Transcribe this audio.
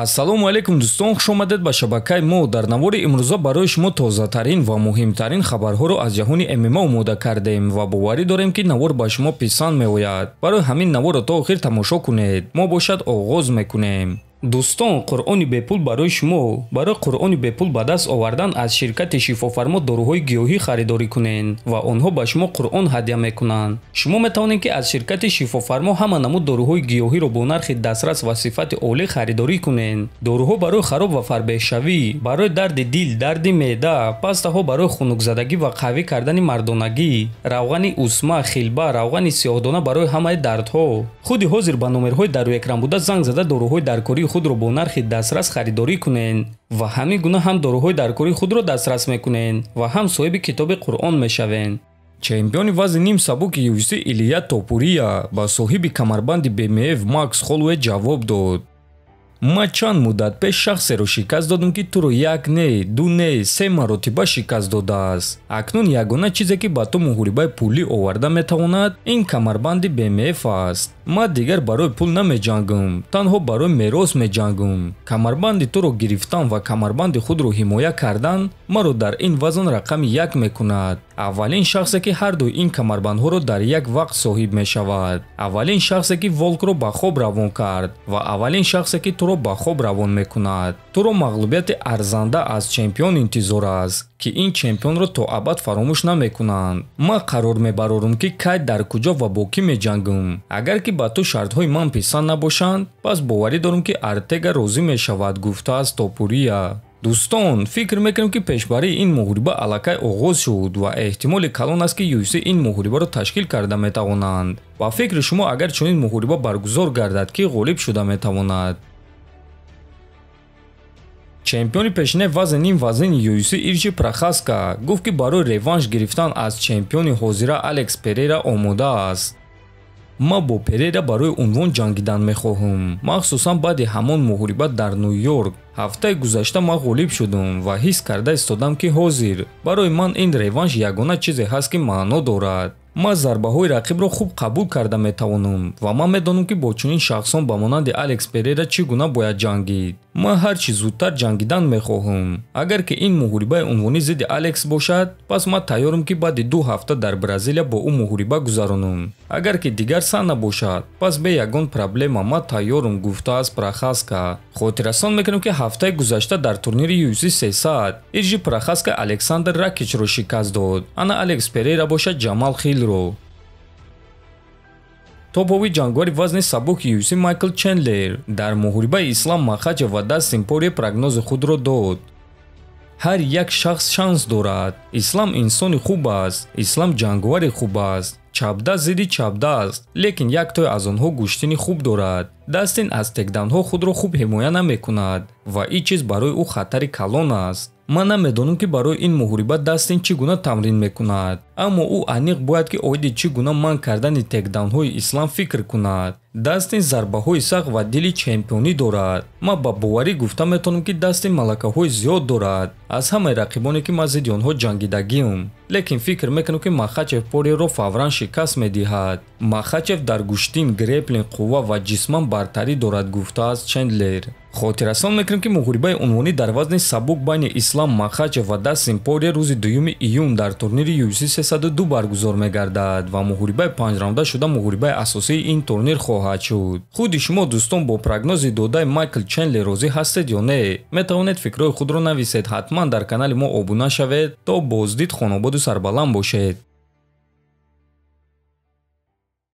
ассалому алайкум дӯстон, хушомадед ба шабакаи мо. Дар навори имрӯза барои шумо тозатарин ва муҳимтарин хабарҳоро аз ҷаҳони ММА омода кардем ва боварӣ дорем ки навор ба шумо писанд меояд. Барои ҳамин наворро то охир тамошо кунед. Мо бошад оғоз мекунем. дӯстон, қуръони бепул барои шумо. Барои қуръони бепул ба даст овардан аз ширкати шифофармо доруҳои гиёҳӣ харидорӣ кунед ва онҳо ба шумо қуръон ҳадя мекунанд. Шумо метавонед ки аз ширкати шифофармо ҳама намуд доруҳои гиёҳиро бо нархи дастрас ва сифати олӣ харидорӣ кунед. Доруҳо барои хароб ва фарбеҳшавӣ, барои дарди дил, дарди меъда, пастаҳо барои хунукзадагӣ ва қавӣ кардани мардонагӣ, равғани усма, хилба, равғани сиёҳдона барои ҳамаи дардҳо. Худи ҳозир ба номерҳои дар рӯи экран буда занг зада доруҳои даркории худро бо нархи дастрас харидорӣ кунед ва ҳамин гуна ҳам доруҳои даркории худро дастрас мекунед ва ҳам соҳиби китоби қуръон мешавед. чемпиони вазни ним сабуки UFC Илия Топурия ба соҳиби камарбанди BMF Макс Холлоуэй ҷавоб дод: «Ма чанд муддат пеш шахсеро шикаст додам ки туро як не, ду не, се маротиба шикаст додааст. Акнун ягона чизе ки ба ту муҳорибаи пулӣ оварда метавонад, ин камарбанди BMF аст. Ма дигар барои пул намеҷангам, танҳо барои мерос меҷангам. Камарбанди туро гирифтан ва камарбанди худро ҳимоя кардан маро дар ин вазн рақами як мекунад. Аввалин шахсе ки ҳарду ин камарбандҳоро дар як вақт соҳиб мешавад. Аввалин шахсе ки волкро ба хоб равон кард ва аввалин шахсе ки туро ба хоб равон мекунад. Туро мағлубияти арзанда аз чемпион интизор аст ки ин чемпионро то абад фаромӯш намекунанд. Ма қарор мебарорам ки кай дар куҷо ва бо кӣ меҷангам. Агар ки ба ту шартҳои ман писанд набошанд, пас боварӣ дорам ки Артега розӣ мешавад, гуфтааст Топурия. дӯстон, фикр мекунам ки пешбарии ин муҳориба аллакай оғоз шуд ва эҳтимоли калон аст ки UFC ин муҳорибаро ташкил карда метавонанд. Ба фикри шумо агар чунин муҳориба баргузор гардад, ки ғолиб шуда метавонад? чемпиони пешинаи вазни ним вазнини UFC Ирчи Прохаска гуфт ки барои реванш гирифтан аз чемпиони ҳозира Алекс Перейра омода аст. «Ма бо Перейра барои унвон ҷангидан мехоҳам, махсусан баъди ҳамон муҳориба дар Нью-Йорк. ҳафтаи гузашта ман ғолиб шудам ва ҳис карда истодам ки ҳозир барои ман ин реванш ягона чизе ҳаст ки маъно дорад. Ман зарбаҳои рақибро хуб қабул карда метавонам ва ман медонам ки бо чунин шахсон ба монанди Алекс Перейра чӣ гуна бояд ҷангид. Ман ҳар чӣ зудтар ҷангидан мехоҳам. Агар ки ин муҳорибаи унвонӣ зидди Алекс бошад, пас ман тайёрам ки баъди 2 ҳафта дар Бразилия бо ӯ муҳориба гузаронам. Агар ки дигар сан набошад, пас бе ягон проблема ман тайёрам», гуфтааст Прохаска. Хотиррасон мекунем ки ҳафтаи гузашта дар турнири UFC 300 Ирчи Прохаска Александр Ракичро шикаст дод. Ана Алекс Перейра бошад Ҷамал Хилро. топови ҷангвари вазни сабуки UFC Майкл Чендлер дар муҳорибаи Ислам Махачев ва Дастин Порие прогнози худро дод. «Ҳар як шахс шанс дорад. Ислам инсони хуб аст. Ислам ҷангвари хуб аст. Чапдаст зидди чапдаст, лекин яктое аз онҳо гӯштини хуб дорад. Дастин аз текданҳо худро хуб ҳимоя намекунад ва ин чиз барои ӯ хатари калон аст. Ман намедонам ки барои ин муҳориба Дастин чӣ гуна тамрин мекунад, аммо ӯ аниқ бояд ки оиди чӣ гуна манъ кардани текдаунҳои Ислам фикр кунад. Дастин зарбаҳои сахт ва дили чемпионӣ дорад. Ман ба боварӣ гуфта метавонам ки Дастин малакаҳои зиёд дорад аз ҳамаи рақибоне ки ман зидди онҳо ҷангидагиам, лекин фикр мекунам ки Махачев Пориеро фавран шикаст медиҳад. Махачев дар гӯштин, греплинг, қувва ва ҷисман бартарӣ дорад», гуфтааст Чендлер. хотиррасон мекунем ки муҳорибаи унвонӣ дар вазни сабук байни Ислам Махачев ва Дастин Порие рӯзи 2 июн дар турнири UFC 302 баргузор мегардад ва муҳорибаи 5 раунда шуда муҳорибаи асосии ин турнир хоҳад шуд. худи шумо дӯстон бо прогнози додаи Майкл Чендлер розӣ ҳастед ё не? метавонед фикрҳои худро нависед. ҳатман дар канали мо обуна шавед. то боздид хонободу сарбаланд бошед.